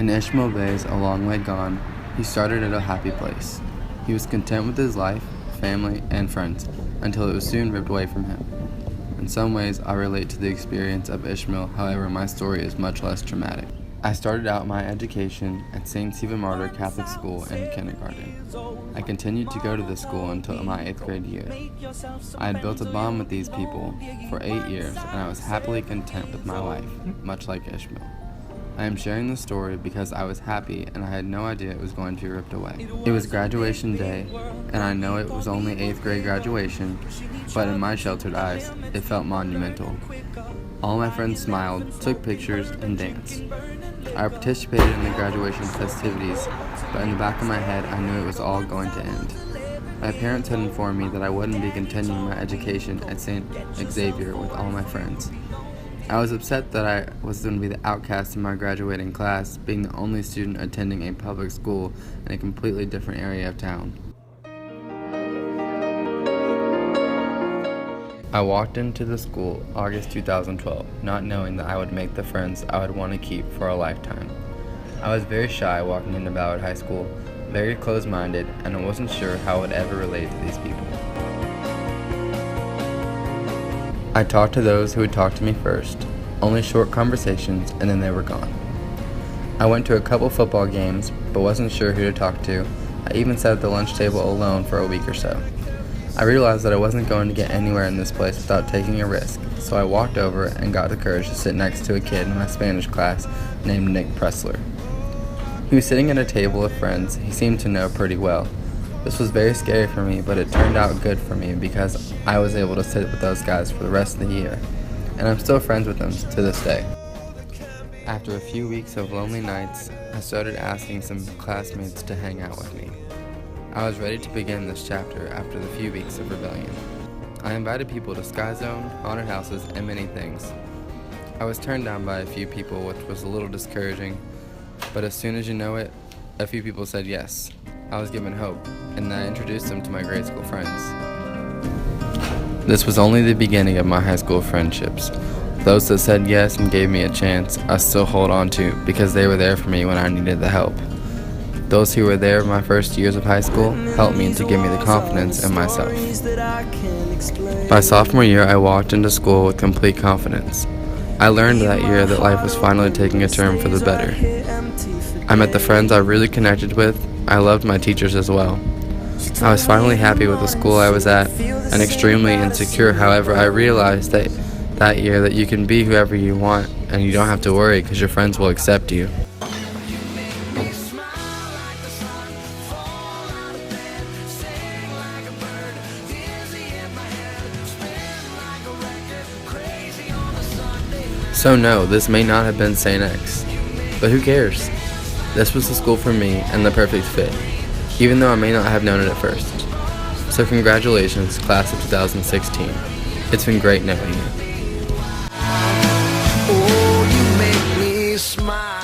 In Ishmael Bay's A Long Way Gone, he started at a happy place. He was content with his life, family, and friends, until it was soon ripped away from him. In some ways, I relate to the experience of Ishmael, however, my story is much less dramatic. I started out my education at St. Stephen Martyr Catholic School in kindergarten. I continued to go to this school until my 8th grade year. I had built a bond with these people for 8 years, and I was happily content with my life, much like Ishmael. I am sharing this story because I was happy and I had no idea it was going to be ripped away. It was graduation day, and I know it was only 8th grade graduation, but in my sheltered eyes, it felt monumental. All my friends smiled, took pictures, and danced. I participated in the graduation festivities, but in the back of my head, I knew it was all going to end. My parents had informed me that I wouldn't be continuing my education at St. Xavier with all my friends. I was upset that I was going to be the outcast in my graduating class, being the only student attending a public school in a completely different area of town. I walked into the school August 2012, not knowing that I would make the friends I would want to keep for a lifetime. I was very shy walking into Ballard High School, very closed-minded, and I wasn't sure how I would ever relate to these people. I talked to those who would talk to me first, only short conversations, and then they were gone. I went to a couple football games, but wasn't sure who to talk to. I even sat at the lunch table alone for a week or so. I realized that I wasn't going to get anywhere in this place without taking a risk, so I walked over and got the courage to sit next to a kid in my Spanish class named Nick Pressler. He was sitting at a table of friends he seemed to know pretty well. This was very scary for me, but it turned out good for me because I was able to sit with those guys for the rest of the year, and I'm still friends with them to this day. After a few weeks of lonely nights, I started asking some classmates to hang out with me. I was ready to begin this chapter after the few weeks of rebellion. I invited people to Sky Zone, haunted houses, and many things. I was turned down by a few people, which was a little discouraging, but as soon as you know it, a few people said yes. I was given hope, and I introduced them to my grade school friends. This was only the beginning of my high school friendships. Those that said yes and gave me a chance, I still hold on to because they were there for me when I needed the help. Those who were there my first years of high school helped me to give me the confidence in myself. My sophomore year, I walked into school with complete confidence. I learned that year that life was finally taking a turn for the better. I met the friends I really connected with. I loved my teachers as well. I was finally happy with the school I was at and extremely insecure. However, I realized that year that you can be whoever you want and you don't have to worry because your friends will accept you. So no, this may not have been St. X, but who cares? This was the school for me and the perfect fit, even though I may not have known it at first. So congratulations, class of 2016. It's been great knowing you. Oh, you make me smile.